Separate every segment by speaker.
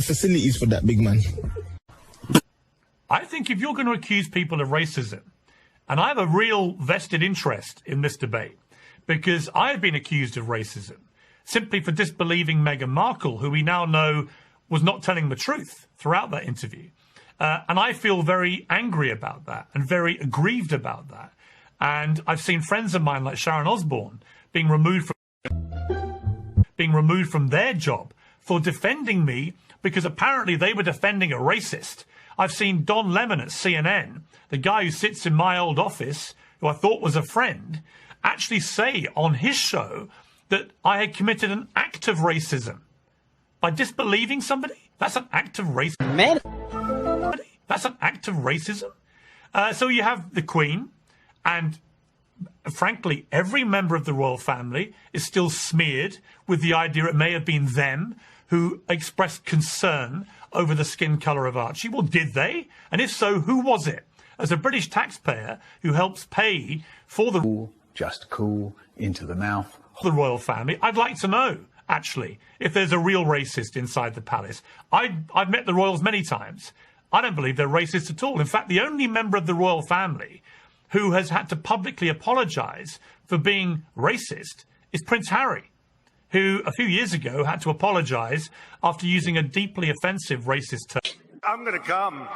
Speaker 1: facilities for that, big man.
Speaker 2: I think if you're going to accuse people of racism, and I have a real vested interest in this debate, because I have been accused of racism simply for disbelieving Meghan Markle, who we now know was not telling the truth throughout that interview. And I feel very angry about that and very aggrieved about that. And I've seen friends of mine like Sharon Osbourne being removed from their job for defending me because apparently they were defending a racist. I've seen Don Lemon at CNN, the guy who sits in my old office, who I thought was a friend, actually say on his show that I had committed an act of racism by disbelieving somebody. That's an act of racism.
Speaker 3: Man.
Speaker 2: That's an act of racism. So you have the Queen, and frankly, every member of the royal family is still smeared with the idea it may have been them who expressed concern over the skin colour of Archie. Well, did they? And if so, who was it? As a British taxpayer who helps pay for the
Speaker 4: just cool into the mouth
Speaker 2: the royal family, I'd like to know, actually, if there's a real racist inside the palace. I've met the royals many times. I don't believe they're racist at all. In fact, the only member of the royal family who has had to publicly apologise for being racist is Prince Harry, who a few years ago had to apologise after using a deeply offensive racist term.
Speaker 5: I'm going to come.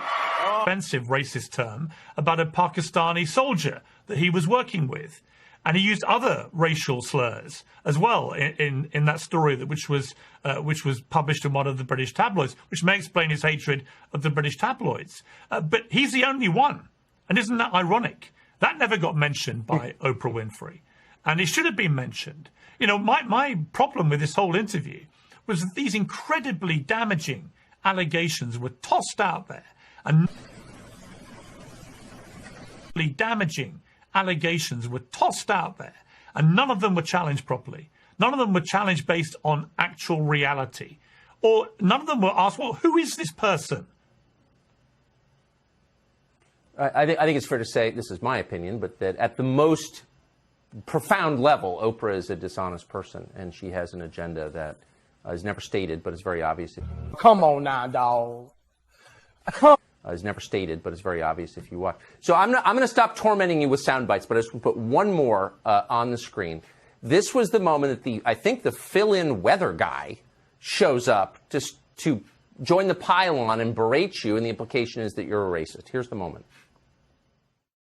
Speaker 2: Offensive racist term about a Pakistani soldier that he was working with. And he used other racial slurs as well in that story which was published in one of the British tabloids, which may explain his hatred of the British tabloids. But he's the only one. And isn't that ironic? That never got mentioned by Oprah Winfrey. And it should have been mentioned. You know, my problem with this whole interview was that these incredibly damaging allegations were tossed out there. And damaging allegations were tossed out there, and none of them were challenged properly. None of them were challenged based on actual reality, or none of them were asked, well, who is this person?
Speaker 6: I think it's fair to say, this is my opinion, but that at the most profound level, Oprah is a dishonest person, and she has an agenda that is never stated, but it's very obvious.
Speaker 3: Come on now, dog.
Speaker 6: Is never stated, but it's very obvious if you watch. So I'm going to stop tormenting you with sound bites, but I just want to put one more on the screen. This was the moment that I think the fill-in weather guy shows up just to join the pylon and berate you, and the implication is that you're a racist. Here's the moment.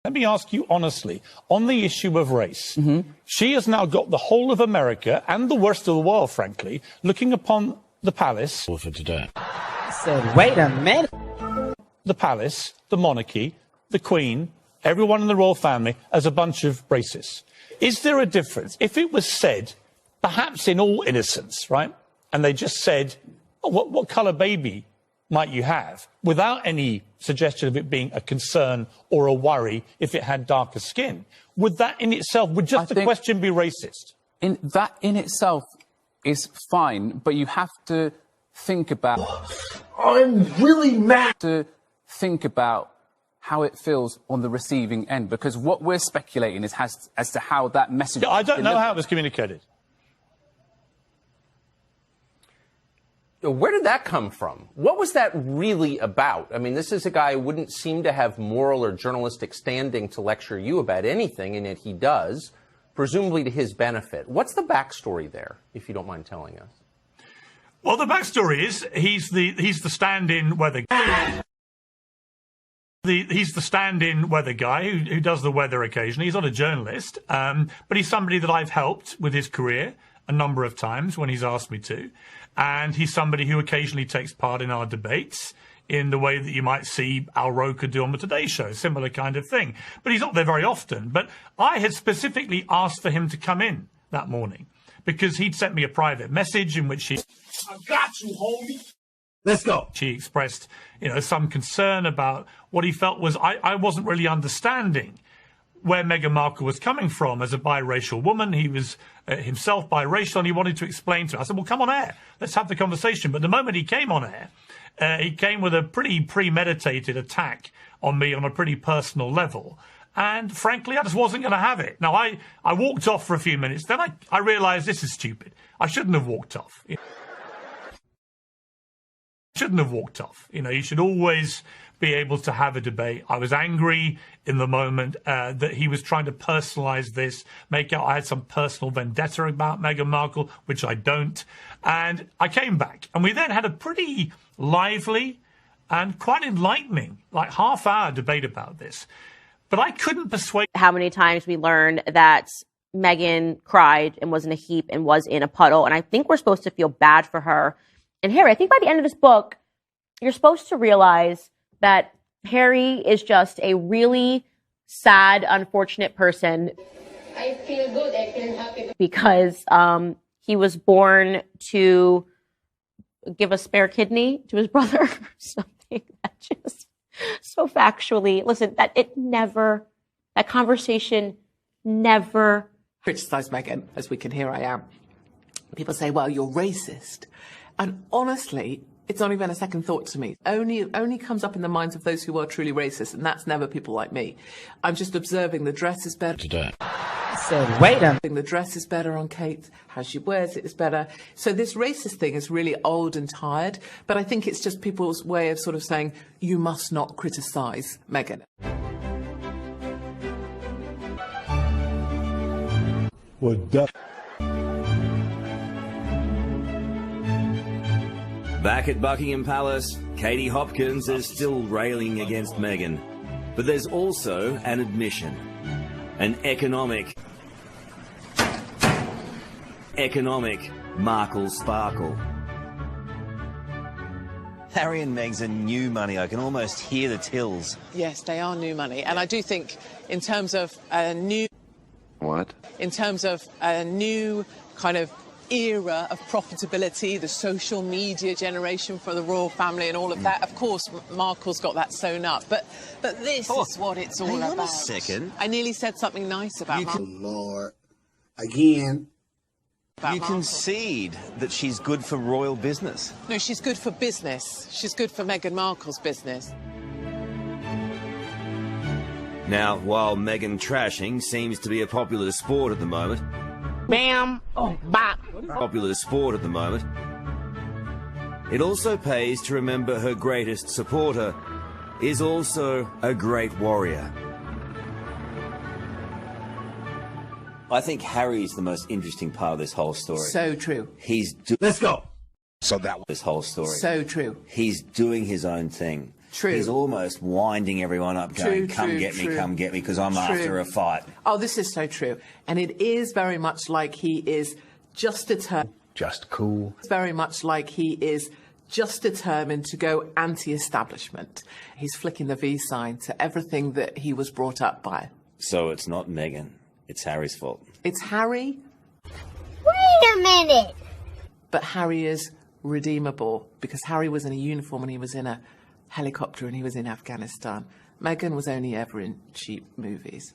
Speaker 2: Let me ask you honestly, on the issue of race, she has now got the whole of America and the worst of the world, frankly, looking upon the palace.
Speaker 1: For today.
Speaker 3: I said, wait a minute.
Speaker 2: The palace, the monarchy, the Queen, everyone in the royal family as a bunch of racists. Is there a difference? If it was said, perhaps in all innocence, right, and they just said, oh, what colour baby might you have, without any suggestion of it being a concern or a worry if it had darker skin, would that in itself, would just the question be racist?
Speaker 7: That in itself is fine, but you have to think about...
Speaker 1: I'm really mad.
Speaker 7: To think about how it feels on the receiving end, because what we're speculating is as to how that message...
Speaker 2: I don't know how it was communicated.
Speaker 6: Where did that come from? What was that really about? I mean, this is a guy who wouldn't seem to have moral or journalistic standing to lecture you about anything, and yet he does, presumably to his benefit. What's the backstory there, if you don't mind telling us?
Speaker 2: Well, the backstory is he's the stand-in weather guy. He's the stand-in weather guy who does the weather occasionally. He's not a journalist, but he's somebody that I've helped with his career a number of times when he's asked me to. And he's somebody who occasionally takes part in our debates in the way that you might see Al Roker do on the Today Show, similar kind of thing. But he's not there very often. But I had specifically asked for him to come in that morning because he'd sent me a private message in which
Speaker 1: I got you, homie. Let's go.
Speaker 2: He expressed, some concern about what he felt was I wasn't really understanding where Meghan Markle was coming from as a biracial woman. He was himself biracial, and he wanted to explain to her. I said, well, come on air. Let's have the conversation. But the moment he came on air, he came with a pretty premeditated attack on me on a pretty personal level. And frankly, I just wasn't going to have it. Now, I walked off for a few minutes. Then I realized this is stupid. I shouldn't have walked off. shouldn't have walked off. You know, you should always be able to have a debate. I was angry in the moment that he was trying to personalize this, make out I had some personal vendetta about Meghan Markle, which I don't. And I came back, and we then had a pretty lively and quite enlightening, like half-hour debate about this. But I couldn't persuade...
Speaker 5: How many times we learned that Meghan cried and was in a heap and was in a puddle. And I think we're supposed to feel bad for her. And Harry, I think by the end of this book, you're supposed to realize that Harry is just a really sad, unfortunate person.
Speaker 8: I feel good. I feel happy.
Speaker 5: Because he was born to give a spare kidney to his brother or something. That just so factually. Listen, that conversation never...
Speaker 9: Criticise Meghan, as we can hear I am. People say, well, you're racist. And honestly, it's not even a second thought to me. Only comes up in the minds of those who are truly racist, and that's never people like me. I'm just observing the dress is better.
Speaker 3: I said, wait a minute.
Speaker 9: The dress is better on Kate. How she wears it is better. So this racist thing is really old and tired, but I think it's just people's way of sort of saying, you must not criticise Meghan.
Speaker 10: Back at Buckingham Palace, Katie Hopkins is still railing against Meghan. But there's also an admission. An economic Markle sparkle.
Speaker 11: Harry and Meg's are new money. I can almost hear the tills.
Speaker 9: Yes, they are new money. And I do think in terms of a new...
Speaker 11: What?
Speaker 9: In terms of a new kind of era of profitability, the social media generation for the royal family and all of that. Of course, Markle's got that sewn up. But this is what it's all about.
Speaker 11: Hang on a second.
Speaker 9: I nearly said something nice about Markle.
Speaker 1: Lord. Again.
Speaker 11: You concede that she's good for royal business.
Speaker 9: No, she's good for business. She's good for Meghan Markle's business.
Speaker 10: Now, while Meghan trashing seems to be a popular sport at the moment...
Speaker 3: Bam! Oh, bop!
Speaker 10: Popular sport at the moment... It also pays to remember her greatest supporter is also a great warrior. I think Harry's the most interesting part of this whole story.
Speaker 9: So true.
Speaker 1: Let's go. So that was
Speaker 10: this whole story.
Speaker 9: So true.
Speaker 10: He's doing his own thing.
Speaker 9: True.
Speaker 10: He's almost winding everyone up, going, come get me, because I'm after a fight.
Speaker 9: Oh, this is so true. And it is very much like he is just determined.
Speaker 4: Just cool.
Speaker 9: It's very much like he is just determined to go anti-establishment. He's flicking the V sign to everything that he was brought up by.
Speaker 10: So it's not Meghan. It's Harry's fault.
Speaker 9: It's Harry.
Speaker 8: Wait a minute.
Speaker 9: But Harry is redeemable because Harry was in a uniform and he was in a helicopter and he was in Afghanistan. Meghan was only ever in cheap movies.